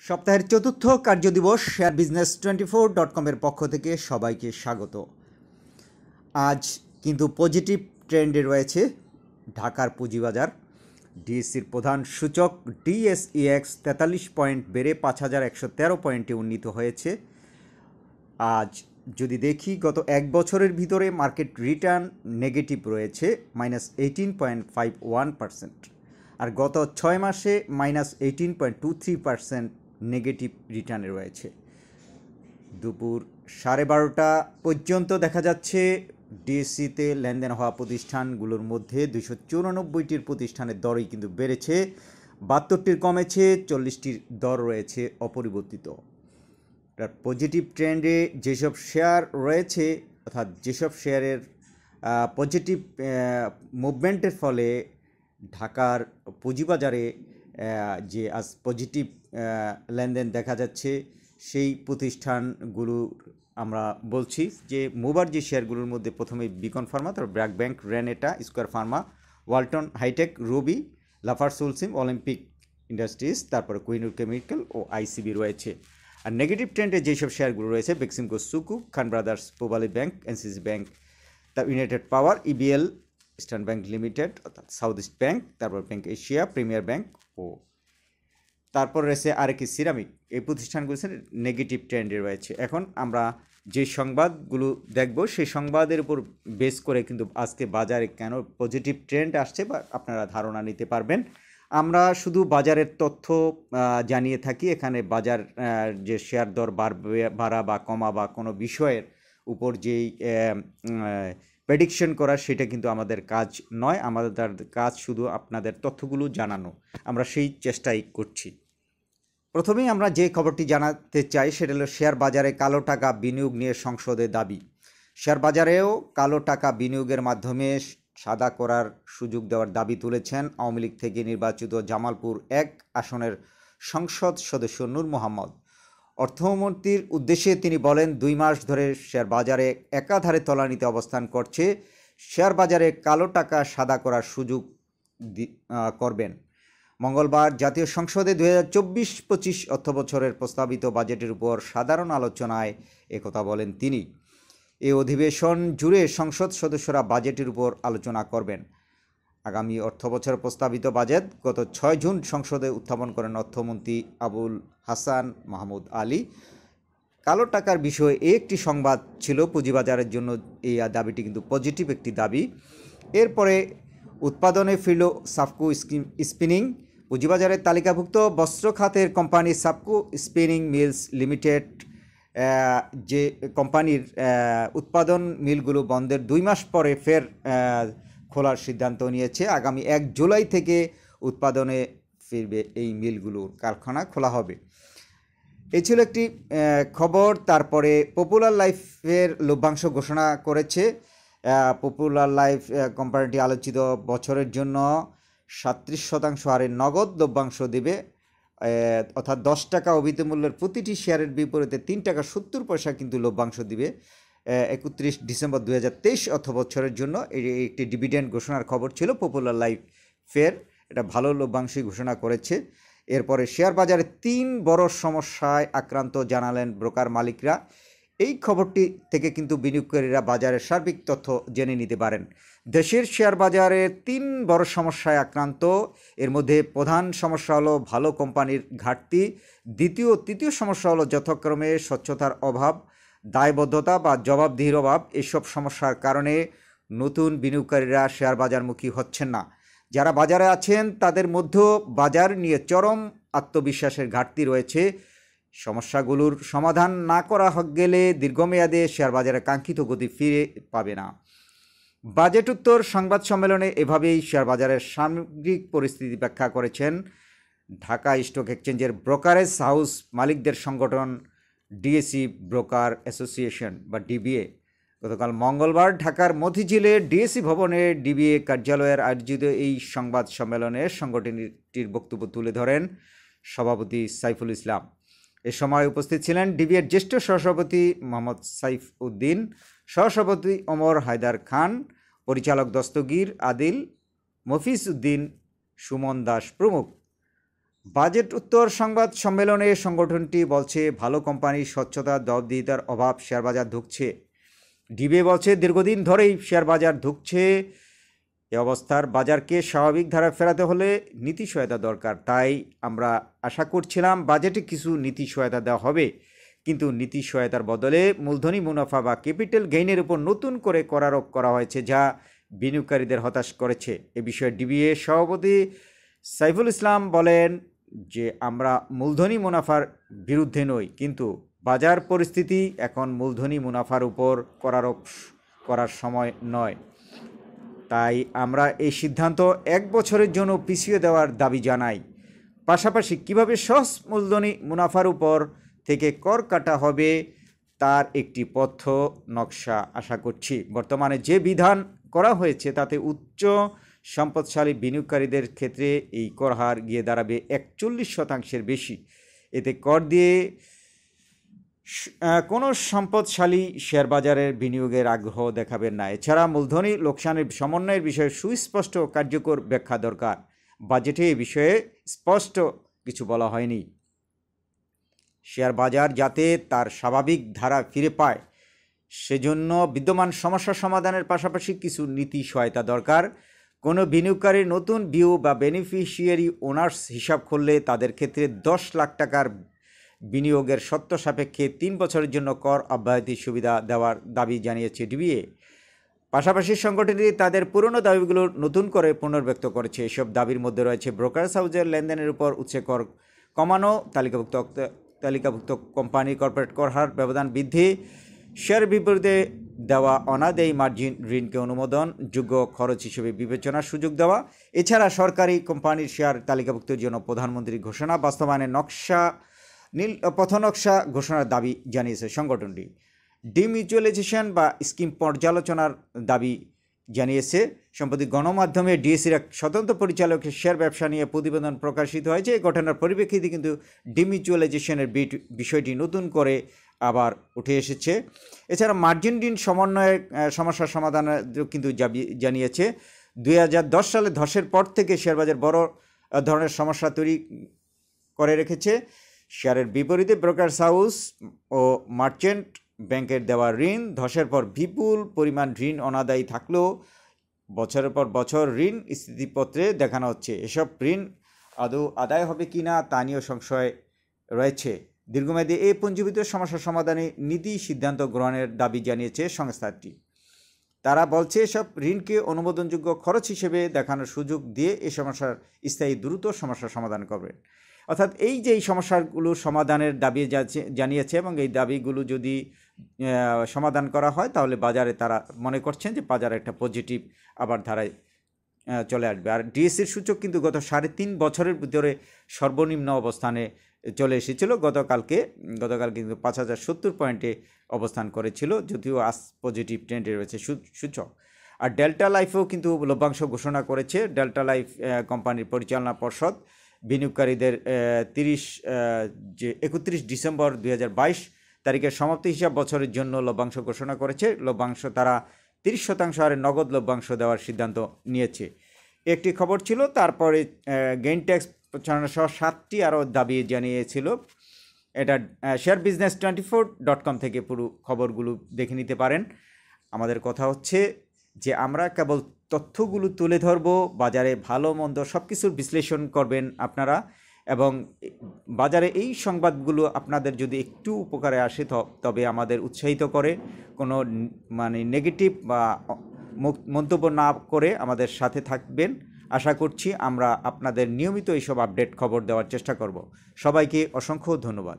সপ্তাহের চতুর্থ কার্যদিবস share business 24.com-এর পক্ষ থেকে সবাইকে স্বাগত। আজ কিন্তু পজিটিভ ট্রেন্ডে রয়েছে ঢাকার পুঁজিবাজার। ডিএসসির প্রধান সূচক ডিএসইএক্স 43 পয়েন্ট বেড়ে 5113 পয়েন্টে উন্নীত হয়েছে। আজ যদি দেখি গত এক বছরের ভিতরে মার্কেট রিটার্ন নেগেটিভ রয়েছে -18.51%, আর গত 6 মাসে -18.23% নেগেটিভ রিটার্নে রয়েছে। দুপুর 12:30 পর্যন্ত দেখা যাচ্ছে ডিএসসিতে লেনদেন হওয়া প্রতিষ্ঠানগুলোর মধ্যে 294টির প্রতিষ্ঠানের দরই কিন্তু বেড়েছে, 72টির কমেছে, 40টির দর রয়েছে অপরিবর্তিত। পজিটিভ ট্রেন্ডে যেসব শেয়ার রয়েছে, অর্থাৎ যেসব শেয়ারের পজিটিভ মুভমেন্টের ফলে ঢাকার পুঁজিবাজারে যে আজ পজিটিভ লেনদেন দেখা যাচ্ছে, সেই প্রতিষ্ঠানগুলোর আমরা বলছি যে মুভার যে শেয়ারগুলোর মধ্যে প্রথমে বিকন ফার্মা, তারপর BRAC Bank, Renata, Square Pharma, Walton, Hitech, Ruby, LafargeHolcim, Olympic Industries, তারপরে কুইনুর কেমিক্যাল ও আইসিবি রয়েছে। আর নেগেটিভ ট্রেন্ডে যেসব শেয়ারগুলো রয়েছে বেক্সিমকো সুকু, Khan Brothers, Pubali Bank, NCC Bank, তার United Power, EBL, Eastern Bank Limited অর্থাৎ সাউথ ইস্ট ব্যাংক, তারপর ব্যাংক এশিয়া, প্রিমিয়ার ব্যাংক ও তারপর রয়েছে আরেকি সিরামিক। এই প্রতিষ্ঠানগুলো নেগেটিভ ট্রেন্ডে রয়েছে। এখন আমরা যে সংবাদগুলো দেখব সেই সংবাদের উপর বেস করে কিন্তু আজকে বাজারে কেন পজিটিভ ট্রেন্ড আসছে বা আপনারা ধারণা নিতে পারবেন। আমরা শুধু বাজারের তথ্য জানিয়ে থাকি, এখানে বাজার যে শেয়ার দর বাড়া বা কমা বা কোনো বিষয়ের উপর যেই প্রেডিকশন করা, সেটা কিন্তু আমাদের কাজ নয়। আমাদের কাজ শুধু আপনাদের তথ্যগুলো জানানো, আমরা সেই চেষ্টাই করছি। প্রথমেই আমরা যে খবরটি জানাতে চাই সেটা হলো শেয়ার বাজারে কালো টাকা বিনিয়োগ নিয়ে সংসদে দাবি। শেয়ার বাজারেও কালো টাকা বিনিয়োগের মাধ্যমে সাদা করার সুযোগ দেওয়ার দাবি তুলেছেন আওয়ামী লীগ থেকে নির্বাচিত জামালপুর 1 আসনের সংসদ সদস্য নূর মোহাম্মদ। অর্থমন্ত্রীর উদ্দেশ্যে তিনি বলেন, 2 মাস ধরে শেয়ার বাজারে একাধারে তলানিতে অবস্থান করছে, শেয়ার বাজারে কালো টাকা সাদা করার সুযোগ করবেন। মঙ্গলবার জাতীয় সংসদে 2024-25 অর্থবছরের প্রস্তাবিত বাজেটের উপর সাধারণ আলোচনায় একথা বলেন তিনি। এই অধিবেশন জুড়ে সংসদ সদস্যরা বাজেটের উপর আলোচনা করবেন। আগামী অর্থবছর প্রস্তাবিত বাজেট গত 6 জুন সংসদে উত্থাপন করেন অর্থমন্ত্রী আবুল হাসান মাহমুদ আলী। কালো টাকার বিষয়ে একটি সংবাদ ছিল পুঁজিবাজারের জন্য। এই দাবিটি কিন্তু পজিটিভ একটি দাবি। এরপরে উৎপাদনে ফিরল সাফকো স্পিনিং। পুঁজিবাজারের তালিকাভুক্ত বস্ত্র খাতের company Safko spinning mills limited, যে কোম্পানির উৎপাদন মিলগুলো বন্ধের 2 মাস পরে ফের খোলার সিদ্ধান্ত নিয়েছে। আগামী 1 জুলাই থেকে উৎপাদনে ফিরবে এই মিলগুলোর কারখানা খোলা হবে। এই ছিল একটি খবর। তারপরে পপুলার লাইফের লভ্যাংশ ঘোষণা করেছে। পপুলার লাইফ কোম্পানিটি আলোচিত বছরের জন্য 37% হারে নগদ লভ্যাংশ দেবে, অর্থাৎ 10 টাকা অভিহিত মূল্যের প্রতিটি শেয়ারের বিপরীতে 3 টাকা 70 পয়সা কিন্তু লভ্যাংশ দিবে 31 ডিসেম্বর 2023 অর্থবছরের জন্য। একটি ডিভিডেন্ড ঘোষণার খবর ছিল পপুলার লাইফের, এটা ভালো লভ্যাংশই ঘোষণা করেছে। এরপরে শেয়ার বাজারে 3 বড় সমস্যায় আক্রান্ত জানালেন ব্রোকার মালিকরা। এই খবরটি থেকে কিন্তু বিনিয়োগকারীরা বাজারের সার্বিক তথ্য জেনে নিতে পারেন। দেশের শেয়ার বাজারে 3 বড় সমস্যায় আক্রান্ত। এর মধ্যে প্রধান সমস্যা হলো ভালো কোম্পানির ঘাটতি, দ্বিতীয় ও তৃতীয় সমস্যা হলো যথাক্রমে স্বচ্ছতার অভাব, দায়বদ্ধতা বা জবাবদিহির অভাব। এসব সমস্যার কারণে নতুন বিনিয়োগকারীরা শেয়ার বাজারমুখী হচ্ছেন না। যারা বাজারে আছেন তাদের মধ্যেও বাজার নিয়ে চরম আত্মবিশ্বাসের ঘাটতি রয়েছে। সমস্যাগুলোর সমাধান না করা গেলে দীর্ঘমেয়াদে শেয়ার বাজারে কাঙ্ক্ষিত গতি ফিরে পাবে না। বাজেট উত্তর সংবাদ সম্মেলনে এভাবেই শেয়ার বাজারের সামগ্রিক পরিস্থিতি ব্যাখ্যা করেছেন ঢাকা স্টক এক্সচেঞ্জের ব্রোকারেজ হাউস মালিকদের সংগঠন ডিএসি ব্রোকার অ্যাসোসিয়েশন বা ডিবিএ। গতকাল মঙ্গলবার ঢাকার মতিঝিলে ডিএসি ভবনে ডিবিএ কার্যালয়ের আয়োজিত এই সংবাদ সম্মেলনে সংগঠনটির বক্তব্য তুলে ধরেন সভাপতি সাইফুল ইসলাম। এ সময় উপস্থিত ছিলেন ডিবিএর জ্যেষ্ঠ সহসভাপতি মোহাম্মদ সাইফ উদ্দিন, সহসভাপতি ওমর হায়দার খান, পরিচালক দস্তগীর আদিল, মফিজ উদ্দিন, সুমন দাস প্রমুখ। বাজেট উত্তর সংবাদ সম্মেলনে সংগঠনটি বলছে, ভালো কোম্পানির স্বচ্ছতা, জবাবদিহিতার অভাব, শেয়ারবাজার ধুঁকছে। ডিবিএ বলছে, দীর্ঘদিন ধরেই শেয়ারবাজার ধুঁকছে। এ অবস্থার বাজারকে স্বাভাবিক ধারায় ফেরাতে হলে নীতি সহায়তা দরকার। তাই আমরা আশা করছিলাম বাজেটে কিছু নীতি সহায়তা দেওয়া হবে, কিন্তু নীতি সহায়তার বদলে মূলধনী মুনাফা বা ক্যাপিটাল গেইনের উপর নতুন করে করারোপ করা হয়েছে, যা বিনিয়োগকারীদের হতাশ করেছে। এ বিষয়ে ডিবিএ সভাপতি সাইফুল ইসলাম বলেন যে, আমরা মূলধনী মুনাফার বিরুদ্ধে নই, কিন্তু বাজার পরিস্থিতি এখন মূলধনী মুনাফার উপর করারোপ করার সময় নয়। তাই আমরা এই সিদ্ধান্ত 1 বছরের জন্য পিছিয়ে দেওয়ার দাবি জানাই। পাশাপাশি কীভাবে সহজ মূলধনী মুনাফার উপর থেকে কর কাটা হবে তার একটি পথ্য নকশা আশা করছি। বর্তমানে যে বিধান করা হয়েছে তাতে উচ্চ সম্পদশালী বিনিয়োগকারীদের ক্ষেত্রে এই কর হার গিয়ে দাঁড়াবে 41% বেশি। এতে কর দিয়ে কোনো সম্পদশালী শেয়ারবাজারের বিনিয়োগের আগ্রহ দেখাবেন না। এছাড়া মূলধনী লোকসানের সমন্বয়ের বিষয়ে সুস্পষ্ট কার্যকর ব্যাখ্যা দরকার। বাজেটে এ বিষয়ে স্পষ্ট কিছু বলা হয়নি। শেয়ারবাজার যাতে তার স্বাভাবিক ধারা ফিরে পায়, সেজন্য বিদ্যমান সমস্যা সমাধানের পাশাপাশি কিছু নীতি সহায়তা দরকার। কোনো বিনিয়োগকারীর নতুন বিও বা বেনিফিশিয়ারি ওনার্স হিসাব খুললে তাদের ক্ষেত্রে 10 লাখ টাকার বিনিয়োগের শর্ত সাপেক্ষে 3 বছরের জন্য কর অব্যাহতির সুবিধা দেওয়ার দাবি জানিয়েছে ডিবিএ। পাশাপাশি সংগঠনটি তাদের পুরনো দাবিগুলো নতুন করে পুনর্ব্যক্ত করেছে। এসব দাবির মধ্যে রয়েছে ব্রোকারেজ হাউসের লেনদেনের উপর উচ্চ কর কমানো, তালিকাভুক্ত কোম্পানির কর্পোরেট কর হার ব্যবধান বৃদ্ধি, শেয়ার বিপরীতে দেওয়া অনাদায়ী মার্জিন ঋণকে অনুমোদনযোগ্য খরচ হিসেবে বিবেচনার সুযোগ দেওয়া। এছাড়া সরকারি কোম্পানির শেয়ার তালিকাভুক্তির জন্য প্রধানমন্ত্রীর ঘোষণা বাস্তবায়নের পথনকশা ঘোষণার দাবি জানিয়েছে সংগঠনটি। ডিমিউচুয়ালাইজেশন বা স্কিম পর্যালোচনার দাবি জানিয়েছে। সম্প্রতি গণমাধ্যমে ডিএসির এক স্বতন্ত্র পরিচালকের শেয়ার ব্যবসা নিয়ে প্রতিবেদন প্রকাশিত হয়েছে। এই ঘটনার পরিপ্রেক্ষিতে কিন্তু ডিমিউচুয়ালাইজেশনের বিষয়টি নতুন করে আবার উঠে এসেছে। এছাড়া মার্জিন ঋণ সমন্বয়ের সমস্যার সমাধানের কিন্তু জানিয়েছে। 2010 সালে ধসের পর থেকে শেয়ারবাজার বড় ধরনের সমস্যা তৈরি করে রেখেছে। শেয়ারের বিপরীতে ব্রোকারেজ হাউস ও মার্চেন্ট ব্যাংকের দেওয়া ঋণ ধসের পর বিপুল পরিমাণ ঋণ অনাদায়ী থাকলেও বছরের পর বছর ঋণ স্থিতিপত্রে দেখানো হচ্ছে। এসব ঋণ আদৌ আদায় হবে কি না তা নিয়েও সংশয় রয়েছে। দীর্ঘমেয়াদী এই পুঞ্জীভূত সমস্যা সমাধানে নীতি সিদ্ধান্ত গ্রহণের দাবি জানিয়েছে সংস্থাটি। তারা বলছে, এসব ঋণকে অনুমোদনযোগ্য খরচ হিসেবে দেখানোর সুযোগ দিয়ে এই সমস্যার স্থায়ী দ্রুত সমস্যার সমাধান করবে। অর্থাৎ এই যে এই সমস্যাগুলো সমাধানের দাবি জানিয়েছে এবং এই দাবিগুলো যদি সমাধান করা হয় তাহলে বাজারে তারা মনে করছেন যে বাজারে একটা পজিটিভ আবার ধারায় চলে আসবে। আর ডিএসসির সূচক কিন্তু গত 3.5 বছরের ভিতরে সর্বনিম্ন অবস্থানে চলে এসেছিল। গতকাল কিন্তু 5070 পয়েন্টে অবস্থান করেছিল, যদিও আজ পজিটিভ ট্রেন্ডে রয়েছে সূচক। আর ডেল্টা লাইফও কিন্তু লভ্যাংশ ঘোষণা করেছে। ডেল্টা লাইফ কোম্পানির পরিচালনা পর্ষদ বিনিয়োগকারীদের 31 ডিসেম্বর 2022 তারিখের সমাপ্তি হিসাব বছরের জন্য লভ্যাংশ ঘোষণা করেছে। লভ্যাংশ তারা 30% হারে নগদ লভ্যাংশ দেওয়ার সিদ্ধান্ত নিয়েছে। একটি খবর ছিল, তারপরে গেইন ট্যাক্স সহ 7টি আরও দাবি জানিয়েছিল। এটা sharebusiness24.com থেকে পুরো খবরগুলো দেখে নিতে পারেন। আমাদের কথা হচ্ছে যে আমরা কেবল তথ্যগুলো তুলে ধরব, বাজারে ভালো মন্দ সব কিছুর বিশ্লেষণ করবেন আপনারা, এবং বাজারে এই সংবাদগুলো আপনাদের যদি একটু উপকারে আসে তবে আমাদের উৎসাহিত করে। কোনো নেগেটিভ বা মন্তব্য না করে আমাদের সাথে থাকবেন। আশা করছি আমরা আপনাদের নিয়মিত এইসব আপডেট খবর দেওয়ার চেষ্টা করব। সবাইকে অসংখ্য ধন্যবাদ।